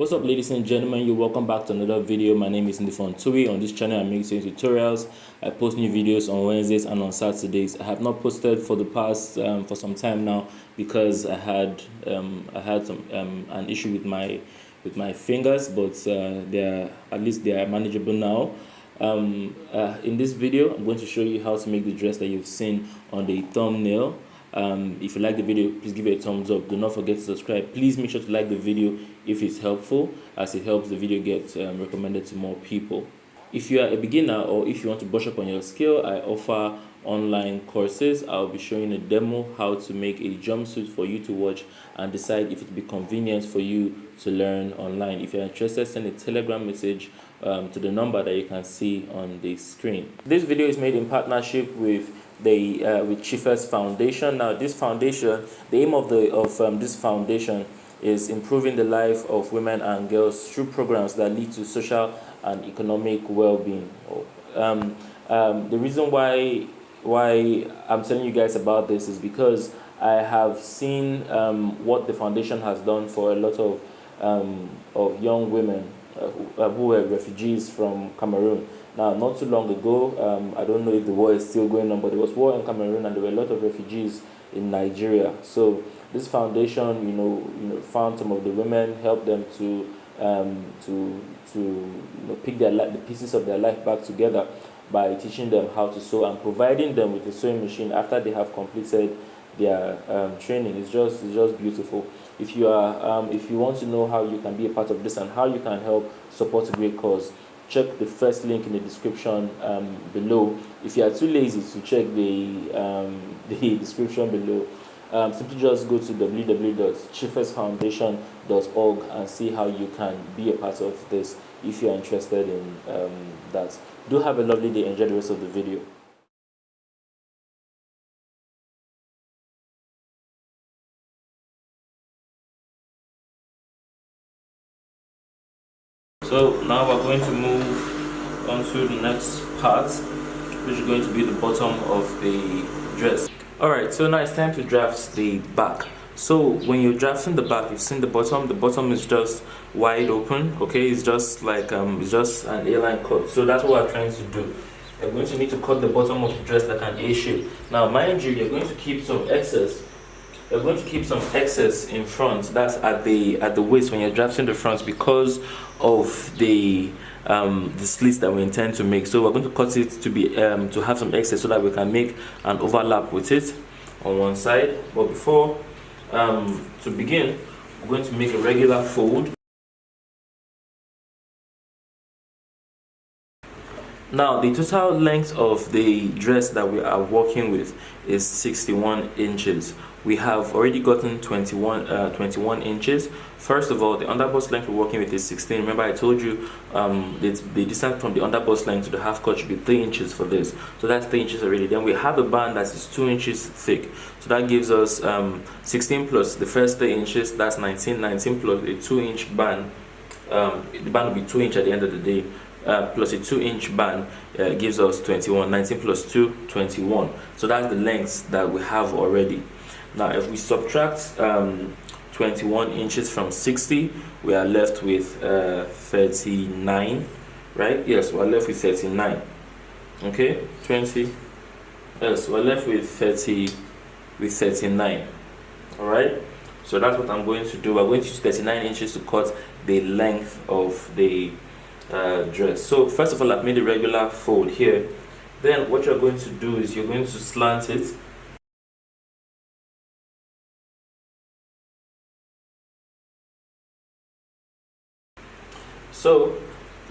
What's up, ladies and gentlemen? You're welcome back to another video. My name is Ndifon Ntui. On this channel I make tutorials. I post new videos on Wednesdays and on Saturdays. I have not posted for the past for some time now because I had some an issue with my fingers, but they are manageable now. In this video I'm going to show you how to make the dress that you've seen on the thumbnail. If you like the video, please give it a thumbs up. Do not forget to subscribe. Please make sure to like the video if it's helpful, as it helps the video get recommended to more people. If you are a beginner or if you want to brush up on your skill, I offer online courses. I'll be showing a demo how to make a jumpsuit for you to watch and decide if it will be convenient for you to learn online. If you're interested, send a Telegram message to the number that you can see on the screen. This video is made in partnership with Chiefest Foundation. Now, this foundation, the aim of this foundation is improving the life of women and girls through programs that lead to social and economic well-being. The reason why I'm telling you guys about this is because I have seen what the foundation has done for a lot of young women who were refugees from Cameroon. Now, not too long ago, I don't know if the war is still going on, but there was war in Cameroon and there were a lot of refugees in Nigeria. So this foundation, found some of the women, helped them to pick the pieces of their life back together by teaching them how to sew and providing them with a sewing machine after they have completed their training. It's just beautiful. If you want to know how you can be a part of this and how you can help support a great cause, check the first link in the description below. If you are too lazy to check the description below, simply just go to www.chiefestfoundation.org and see how you can be a part of this if you are interested in that. Do have a lovely day. Enjoy the rest of the video. So now we're going to move on to the next part, which is going to be the bottom of the dress. Alright, so now it's time to draft the back. So when you're drafting the back, you've seen the bottom is just wide open, okay? It's just like it's just an A-line cut. So that's what we're trying to do. You're going to need to cut the bottom of the dress like an A shape. Now mind you, you're going to keep some excess. You're going to keep some excess in front. That's at the waist when you're drafting the front, because of the slits that we intend to make. So we're going to cut it to be to have some excess so that we can make an overlap with it on one side. But before to begin, we're going to make a regular fold. Now, the total length of the dress that we are working with is 61 inches. We have already gotten 21 inches. First of all, the underbust length we're working with is 16. Remember, I told you the distance from the underbust length to the half cut should be 3 inches for this. So that's 3 inches already. Then we have a band that is 2 inches thick. So that gives us 16 plus the first 3 inches, that's 19. 19 plus a 2-inch band. The band will be 2 inches at the end of the day. Plus a 2-inch band gives us 21. 19 plus 2, 21. So that's the length that we have already. Now, if we subtract 21 inches from 60, we are left with 39, right? Yes, we're left with 39. Okay, 20. Yes, we're left with 39. All right. So that's what I'm going to do. We're going to use 39 inches to cut the length of the dress. So first of all, I've made a regular fold here. Then what you're going to do is you're going to slant it. So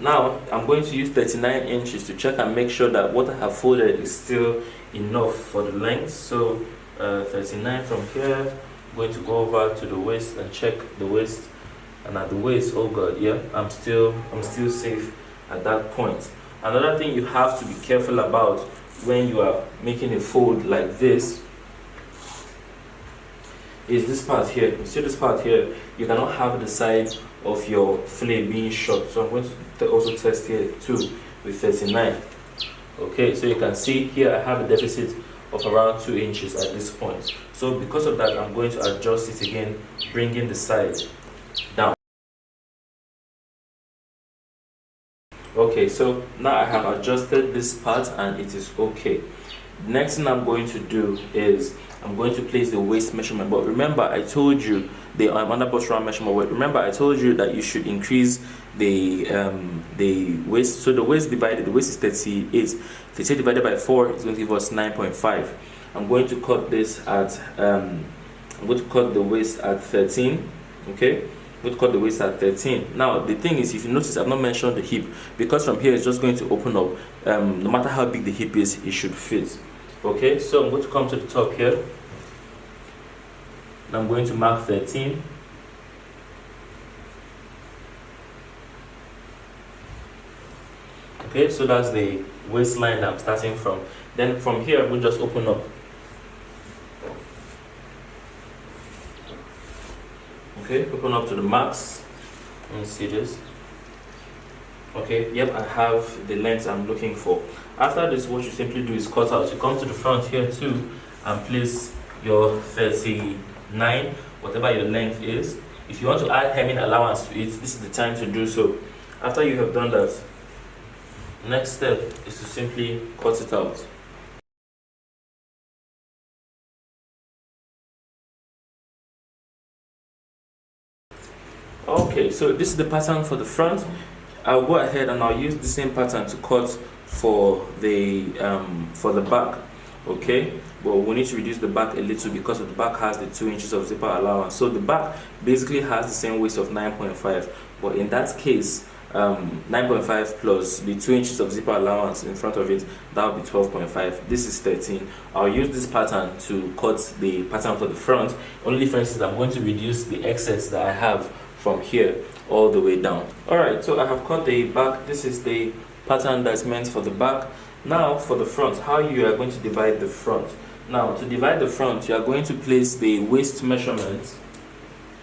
now I'm going to use 39 inches to check and make sure that what I have folded is still enough for the length. So 39 from here, I'm going to go over to the waist and check the waist. And at the waist, oh god, yeah, I'm still safe at that point. Another thing you have to be careful about when you are making a fold like this is this part here. You see this part here, you cannot have the side of your fillet being short. So I'm going to also test here too with 39. Okay, so you can see here I have a deficit of around 2 inches at this point. So because of that, I'm going to adjust it again, bringing the side down. Okay, so now I have adjusted this part and it is okay. Next thing I'm going to do is I'm going to place the waist measurement. But remember, I told you the under bust round measurement. But remember, I told you that you should increase the waist. So the waist divided, the waist is 38. 38 divided by 4 is going to give us 9.5. I'm going to cut this at I'm going to cut the waist at 13. Okay. I'm going to cut the waist at 13. Now the thing is, if you notice, I've not mentioned the hip because from here it's just going to open up. No matter how big the hip is, it should fit. Okay, so I'm going to come to the top here and I'm going to mark 13. Okay, so that's the waistline that I'm starting from. Then from here, we'll just open up. Okay, open up to the max. Let me see this. Okay, yep, I have the length I'm looking for. After this, what you simply do is cut out. You come to the front here too and place your 39, whatever your length is. If you want to add hemming allowance to it, this is the time to do so. After you have done that, next step is to simply cut it out. Okay, so this is the pattern for the front. I'll go ahead and I'll use the same pattern to cut for the back. Okay, but we need to reduce the back a little because the back has the 2 inches of zipper allowance. So the back basically has the same waist of 9.5, but in that case 9.5 plus the 2 inches of zipper allowance in front of it, that will be 12.5. This is 13. I'll use this pattern to cut the pattern for the front. Only difference is I'm going to reduce the excess that I have from here all the way down. Alright, so I have cut the back. This is the pattern that's meant for the back. Now for the front, how you are going to divide the front. Now to divide the front, you are going to place the waist measurement.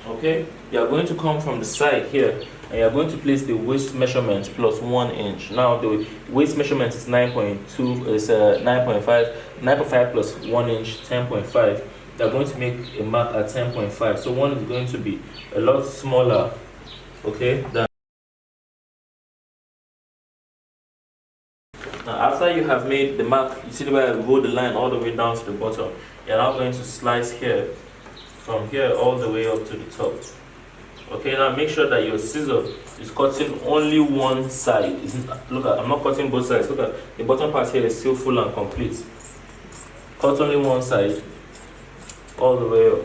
Okay, you are going to come from the side here and you are going to place the waist measurement plus 1 inch. Now the waist measurement is 9.2, is 9.5 plus 1 inch, 10.5. You are going to make a mark at 10.5. So one is going to be a lot smaller, okay, than. Now after you have made the mark, you see the way I roll the line all the way down to the bottom. You're now going to slice here, from here all the way up to the top. Okay, now make sure that your scissor is cutting only one side. Look at, I'm not cutting both sides. Look at the bottom part here is still full and complete. Cut only one side all the way up.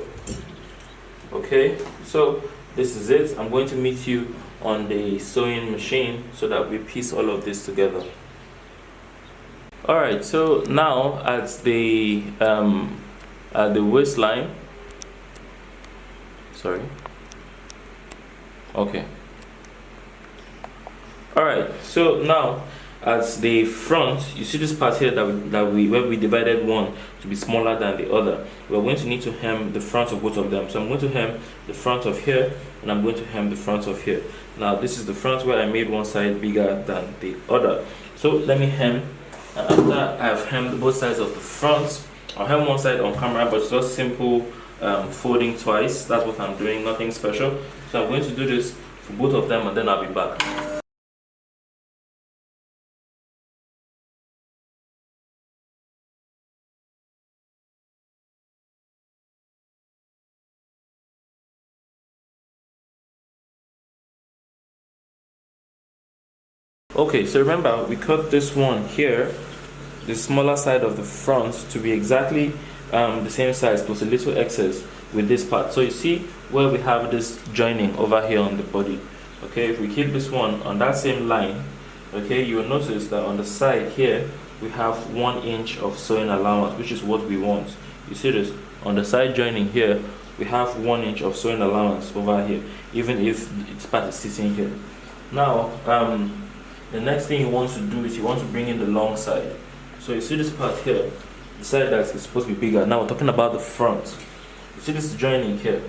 Okay, so this is it. I'm going to meet you on the sewing machine so that we piece all of this together. Alright, so now at the waistline, sorry. Okay. Alright, so now at the front, you see this part here where we divided one to be smaller than the other. We're going to need to hem the front of both of them. So I'm going to hem the front of here and I'm going to hem the front of here. Now this is the front where I made one side bigger than the other. So let me hem. And after I've hemmed both sides of the front, I'll hem one side on camera, but it's just simple folding twice. That's what I'm doing, nothing special. So I'm going to do this for both of them and then I'll be back. Okay, so remember we cut this one here, the smaller side of the front, to be exactly the same size plus a little excess with this part. So you see where we have this joining over here on the body. Okay, if we keep this one on that same line, okay, you will notice that on the side here we have 1 inch of sewing allowance, which is what we want. You see this on the side joining here, we have 1 inch of sewing allowance over here, even if its part is sitting here. Now the next thing you want to do is you want to bring in the long side. So you see this part here, the side that is supposed to be bigger. Now we're talking about the front. You see this joining here.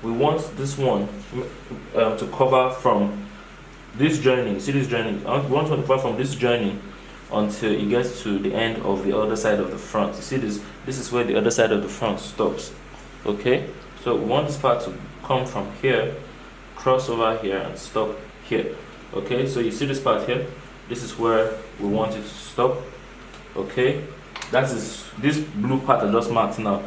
We want this one to cover from this joining. You see this joining? We want to cover from this joining until it gets to the end of the other side of the front. You see this? This is where the other side of the front stops. Okay? So we want this part to come from here, cross over here, and stop here. Okay, so you see this part here, this is where we want it to stop. Okay, that is, this blue part I just marked now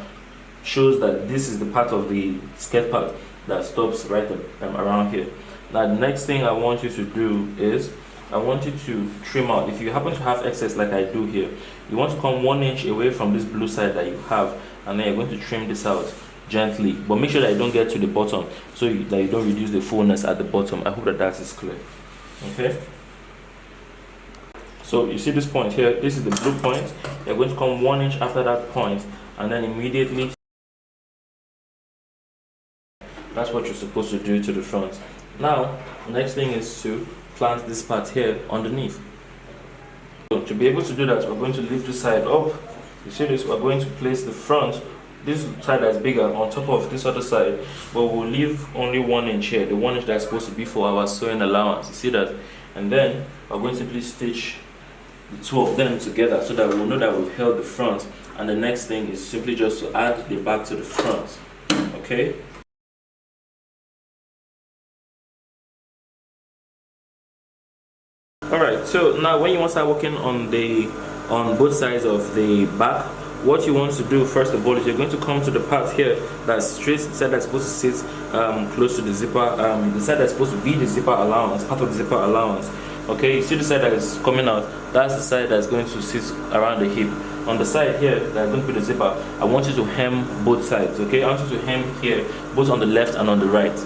shows that this is the part of the skirt part that stops right around here. Now the next thing I want you to do is I want you to trim out. If you happen to have excess like I do here, you want to come 1 inch away from this blue side that you have, and then you're going to trim this out gently, but make sure that you don't get to the bottom, so that you don't reduce the fullness at the bottom. I hope that that is clear. Okay, so you see this point here, this is the blue point. You're going to come 1 inch after that point, and then immediately, that's what you're supposed to do to the front. Now next thing is to plant this part here underneath. So to be able to do that, we're going to lift this side up. You see this, we're going to place the front, this side that's bigger, on top of this other side, but we'll leave only 1 inch here, the 1 inch that's supposed to be for our sewing allowance. You see that? And then we're going to simply stitch the two of them together so that we'll know that we've held the front. And the next thing is simply just to add the back to the front. Okay, alright, so now when you want to start working on both sides of the back, what you want to do first of all is you're going to come to the part here that's straight, the side that's supposed to sit close to the zipper, the side that's supposed to be the zipper allowance, part of the zipper allowance. Okay, you see the side that is coming out, that's the side that's going to sit around the hip. On the side here that's going to be the zipper, I want you to hem both sides. Okay, I want you to hem here, both on the left and on the right.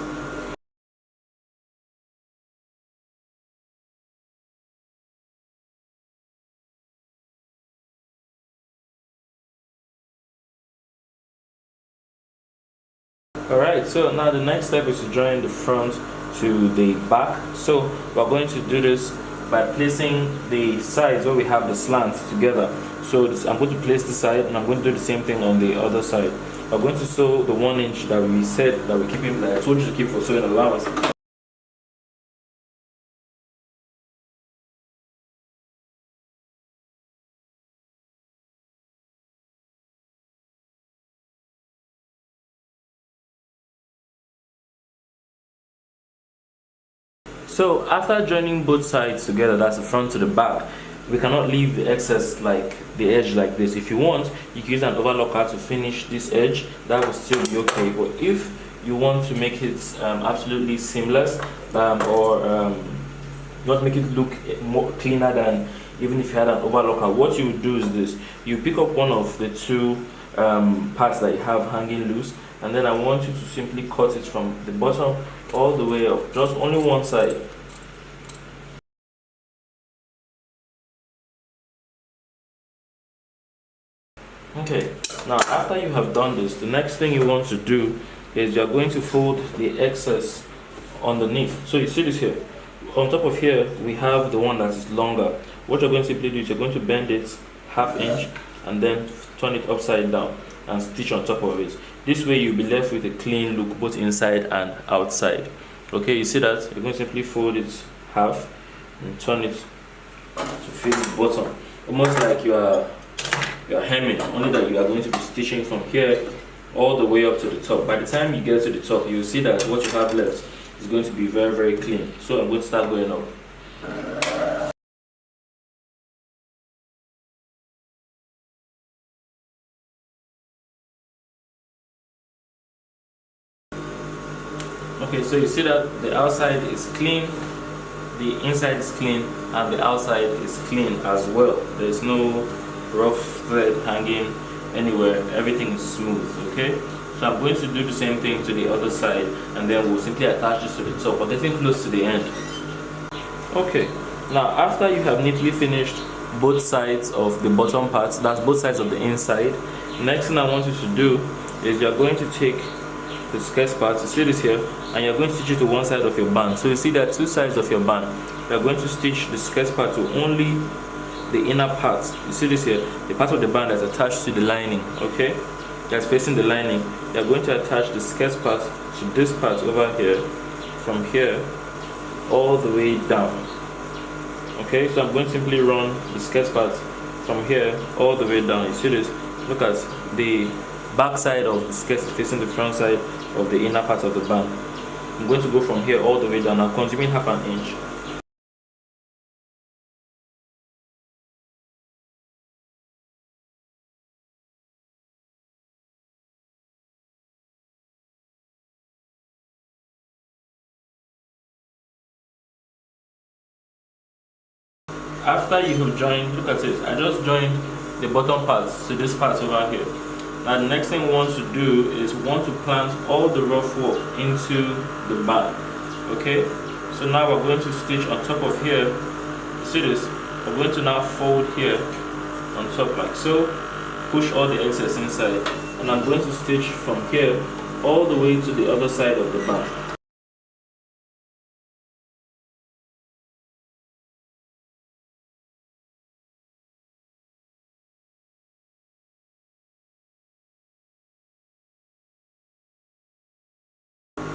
Alright, so now the next step is to join the front to the back. So we're going to do this by placing the sides where we have the slants together. So I'm going to place this side, and I'm going to do the same thing on the other side. We're going to sew the 1 inch that we said that we keep in, that I told you to keep for sewing allowance. So after joining both sides together, that's the front to the back, we cannot leave the excess like the edge like this. If you want, you can use an overlocker to finish this edge, that will still be okay. But if you want to make it absolutely seamless, or not make it look more cleaner than even if you had an overlocker, what you would do is this: you pick up one of the two parts that you have hanging loose, and then I want you to simply cut it from the bottom all the way up, just only one side. Okay, now after you have done this, the next thing you want to do is you're going to fold the excess underneath. So you see this here, on top of here we have the one that is longer. What you're going to simply do is you're going to bend it ½ inch and then turn it upside down and stitch on top of it. This way you'll be left with a clean look both inside and outside. Okay, you see that? You're going to simply fold it half and turn it to face the bottom, almost like you are hemming, only that you are going to be stitching from here all the way up to the top. By the time you get to the top, you'll see that what you have left is going to be very, very clean. So I'm going to start going up. Okay, so you see that the outside is clean, the inside is clean, and the outside is clean as well. There's no rough thread hanging anywhere, everything is smooth. Okay, so I'm going to do the same thing to the other side, and then we'll simply attach this to the top. We're getting close to the end. Okay, now after you have neatly finished both sides of the bottom part, that's both sides of the inside, next thing I want you to do is you're going to take the skirt part, you see this here, and you're going to stitch it to one side of your band. So you see there are two sides of your band. You're going to stitch the skirt part to only the inner part. You see this here, the part of the band that's attached to the lining, okay, that's facing the lining. You're going to attach the skirt part to this part over here, from here all the way down. Okay, so I'm going to simply run the skirt part from here all the way down. You see this, look at the back side of the skirt is facing the front side of the inner part of the band. I'm going to go from here all the way down. I'm consuming ½ inch. after you have joined, look at this, I just joined the bottom part to this part over here. Now the next thing we want to do is we want to plant all the rough work into the band. Okay, so now we're going to stitch on top of here. See this? We're going to now fold here on top like so, push all the excess inside, and I'm going to stitch from here all the way to the other side of the band.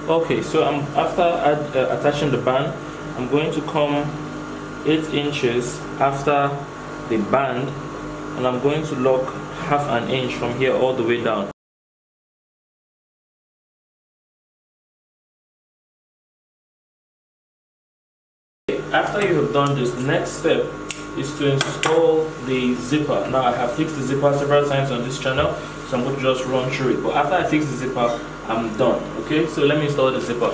Okay, so after attaching the band, I'm going to come 8 inches after the band, and I'm going to lock half an inch from here all the way down. After you have done this, next step is to install the zipper. Now I have fixed the zipper several times on this channel, so I'm going to just run through it. But after I fix the zipper, I'm done. Okay, so let me install the zipper.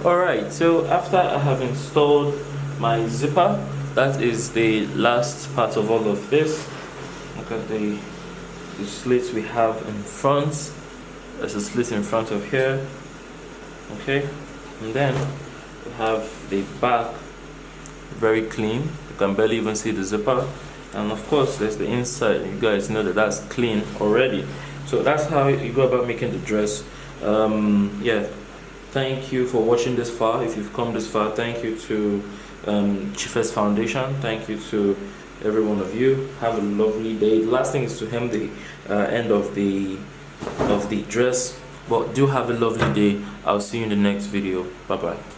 Alright, so after I have installed my zipper, that is the last part of all of this. Look at the slits we have in front. There's a slit in front of here. Okay, and then we have the back very clean. You can barely even see the zipper. And of course there's the inside. You guys know that that's clean already. So that's how you go about making the dress. Yeah. Thank you for watching this far. If you've come this far, thank you to Chiefest Foundation. Thank you to every one of you. Have a lovely day. The last thing is to hem the end of the dress. But do have a lovely day. I'll see you in the next video. Bye bye.